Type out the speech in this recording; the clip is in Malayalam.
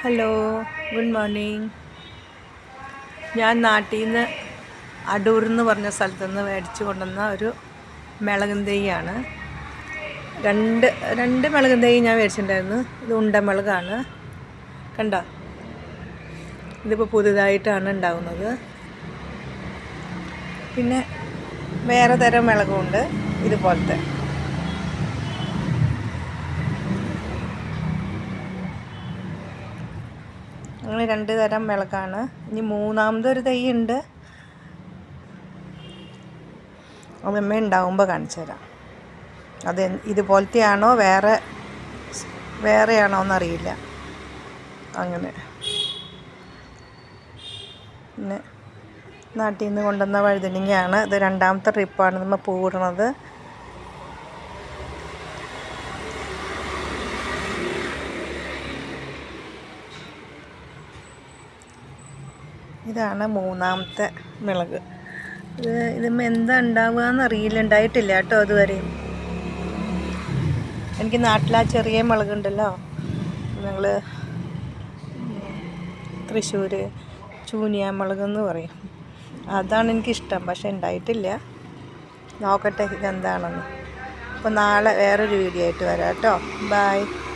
Hello, good morning. ഞാൻ നാട്ടിൽ നിന്ന് അടൂർ എന്ന് പറഞ്ഞ സ്ഥലത്തു നിന്ന് മേടിച്ച് കൊണ്ടുവന്ന ഒരു മിളകും തൈയാണ്. രണ്ട് മിളകും തൈ ഞാൻ മേടിച്ചിട്ടുണ്ടായിരുന്നു. ഇത് ഉണ്ടമിളകാണ്. കണ്ടോ, ഇതിപ്പോൾ പുതുതായിട്ടാണ് ഉണ്ടാകുന്നത്. പിന്നെ വേറെ തരം മിളകുമുണ്ട് ഇതുപോലത്തെ. അങ്ങനെ രണ്ട് തരം മിളകാണ്. ഇനി മൂന്നാമതൊരു തൈ ഉണ്ട്, അതമ്മ ഉണ്ടാവുമ്പോൾ കാണിച്ചു തരാം. അത് ഇതുപോലത്തെയാണോ വേറെയാണോ എന്നറിയില്ല. അങ്ങനെ പിന്നെ നാട്ടിൽ നിന്ന് കൊണ്ടുവന്ന വഴുതനങ്ങയാണ്. ഇത് രണ്ടാമത്തെ ട്രിപ്പാണ് നമ്മൾ പൂവിടുന്നത്. ഇതാണ് മൂന്നാമത്തെ മിളക്. ഇതിന്മേൽ എന്താ ഉണ്ടാവുക എന്നറിയില്ല, ഉണ്ടായിട്ടില്ല കേട്ടോ അതുവരെയും. എനിക്ക് നാട്ടിലാ ചെറിയ മുളകുണ്ടല്ലോ, ഞങ്ങൾ തൃശ്ശൂർ ചൂനിയ മുളകെന്ന് പറയും, അതാണ് എനിക്കിഷ്ടം. പക്ഷെ ഉണ്ടായിട്ടില്ല. നോക്കട്ടെ ഇതെന്താണെന്ന്. അപ്പോൾ നാളെ വേറൊരു വീഡിയോ ആയിട്ട് വരാം കേട്ടോ. ബൈ.